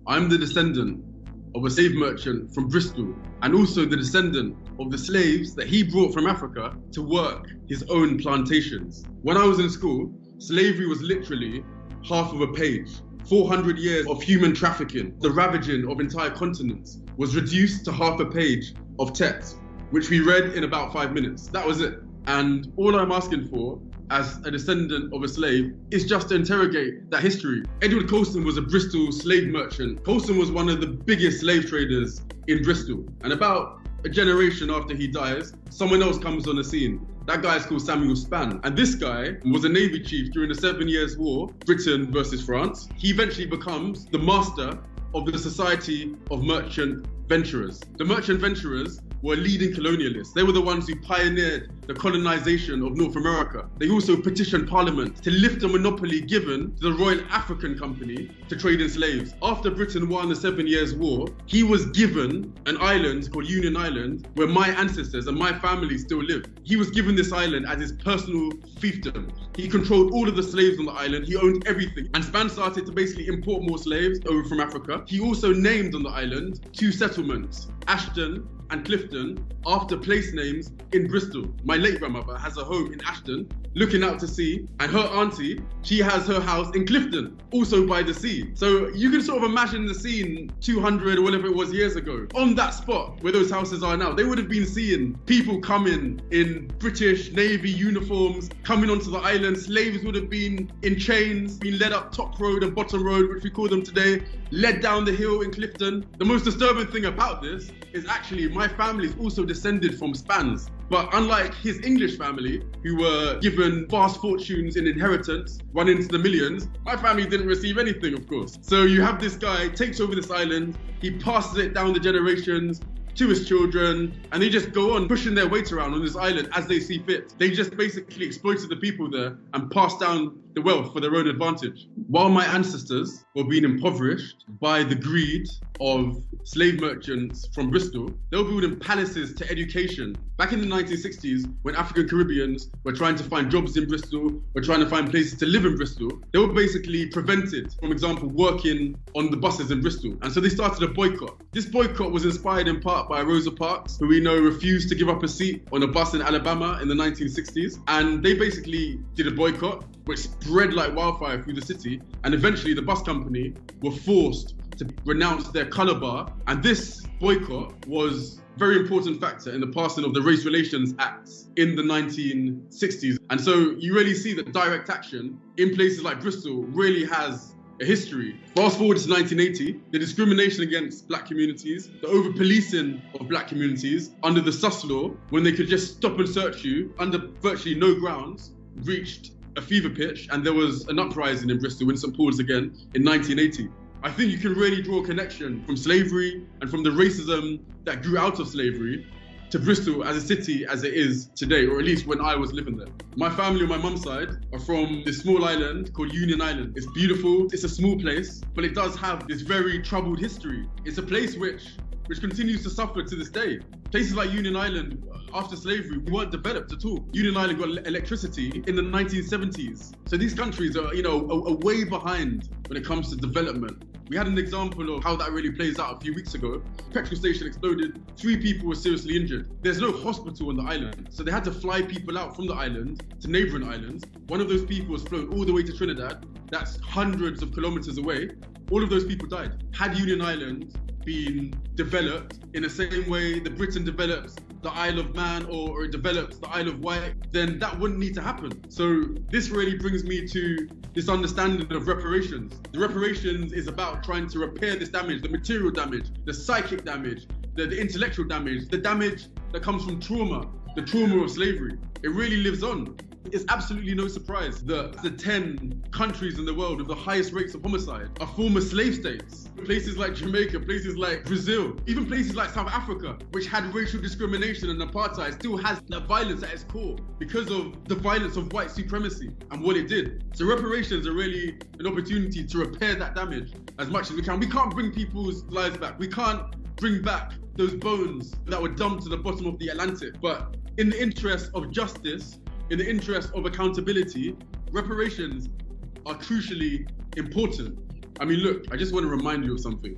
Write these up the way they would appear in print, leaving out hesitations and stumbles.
I'm the descendant of a slave merchant from Bristol, and also the descendant of the slaves that he brought from Africa to work his own plantations. When I was in school, slavery was literally half of a page. 400 years of human trafficking, the ravaging of entire continents, was reduced to half a page of text, which we read in about 5 minutes. That was it. And all I'm asking for, as a descendant of a slave, is just to interrogate that history. Edward Colston was a Bristol slave merchant. Colston was one of the biggest slave traders in Bristol. And about a generation after he dies, someone else comes on the scene. That guy is called Samuel Spann. And this guy was a Navy chief during the 7 Years' War, Britain versus France. He eventually becomes the master of the Society of Merchant Venturers. The merchant venturers were leading colonialists. They were the ones who pioneered the colonization of North America. They also petitioned Parliament to lift the monopoly given to the Royal African Company to trade in slaves. After Britain won the 7 Years' War, he was given an island called Union Island, where my ancestors and my family still live. He was given this island as his personal fiefdom. He controlled all of the slaves on the island. He owned everything. And Spann started to basically import more slaves over from Africa. He also named on the island 2 settlements, Ashton and Clifton, after place names in Bristol. My late grandmother has a home in Ashton, looking out to sea, and her auntie, she has her house in Clifton, also by the sea. So you can sort of imagine the scene 200 or whatever it was years ago. On that spot where those houses are now, they would have been seeing people coming in British Navy uniforms, coming onto the island. Slaves would have been in chains, being led up Top Road and Bottom Road, which we call them today, led down the hill in Clifton. The most disturbing thing about this is actually my family is also descended from Spanns. But unlike his English family, who were given vast fortunes in inheritance, run into the millions, my family didn't receive anything, of course. So you have this guy, takes over this island, he passes it down the generations to his children, and they just go on pushing their weight around on this island as they see fit. They just basically exploited the people there and passed down the wealth for their own advantage. While my ancestors were being impoverished by the greed of slave merchants from Bristol, they were building palaces to education. Back in the 1960s, when African Caribbeans were trying to find jobs in Bristol, were trying to find places to live in Bristol, they were basically prevented from, example, working on the buses in Bristol. And so they started a boycott. This boycott was inspired in part by Rosa Parks, who we know refused to give up a seat on a bus in Alabama in the 1960s. And they basically did a boycott, which spread like wildfire through the city. And eventually the bus company were forced to renounce their colour bar. And this boycott was a very important factor in the passing of the Race Relations Acts in the 1960s. And so you really see that direct action in places like Bristol really has a history. Fast forward to 1980, the discrimination against black communities, the over-policing of black communities under the Sus Law, when they could just stop and search you under virtually no grounds, reached a fever pitch, and there was an uprising in Bristol, in St Paul's again, in 1980. I think you can really draw a connection from slavery and from the racism that grew out of slavery to Bristol as a city as it is today, or at least when I was living there. My family on my mum's side are from this small island called Union Island. It's beautiful, it's a small place, but it does have this very troubled history. It's a place which continues to suffer to this day. Places like Union Island, after slavery, weren't developed at all. Union Island got electricity in the 1970s. So these countries are, are way behind when it comes to development. We had an example of how that really plays out a few weeks ago. Petrol station exploded, 3 people were seriously injured. There's no hospital on the island, so they had to fly people out from the island to neighboring islands. One of those people was flown all the way to Trinidad. That's hundreds of kilometers away. All of those people died. Had Union Island been developed in the same way that Britain develops the Isle of Man or it develops the Isle of Wight, then that wouldn't need to happen. So this really brings me to this understanding of reparations. The reparations is about trying to repair this damage, the material damage, the psychic damage, the intellectual damage, the damage that comes from trauma, the trauma of slavery. It really lives on. It's absolutely no surprise that the 10 countries in the world with the highest rates of homicide are former slave states. Places like Jamaica, places like Brazil, even places like South Africa, which had racial discrimination and apartheid, still has that violence at its core because of the violence of white supremacy and what it did. So reparations are really an opportunity to repair that damage as much as we can. We can't bring people's lives back. We can't bring back those bones that were dumped to the bottom of the Atlantic. But in the interest of justice, in the interest of accountability, reparations are crucially important. I mean, look, I just want to remind you of something.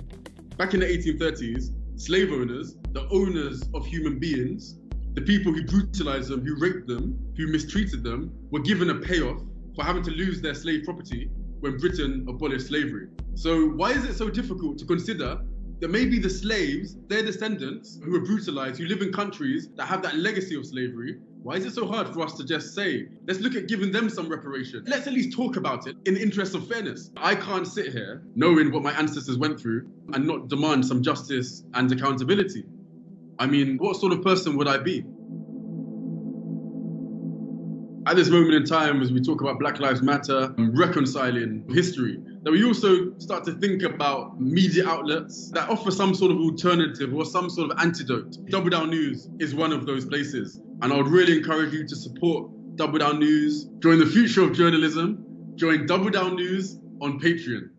Back in the 1830s, slave owners, the owners of human beings, the people who brutalized them, who raped them, who mistreated them, were given a payoff for having to lose their slave property when Britain abolished slavery. So why is it so difficult to consider that maybe the slaves, their descendants, who were brutalized, who live in countries that have that legacy of slavery, why is it so hard for us to just say, let's look at giving them some reparation? Let's at least talk about it in the interest of fairness. I can't sit here knowing what my ancestors went through and not demand some justice and accountability. I mean, what sort of person would I be? At this moment in time, as we talk about Black Lives Matter, reconciling history, that we also start to think about media outlets that offer some sort of alternative or some sort of antidote. Double Down News is one of those places. And I would really encourage you to support Double Down News, join the future of journalism, join Double Down News on Patreon.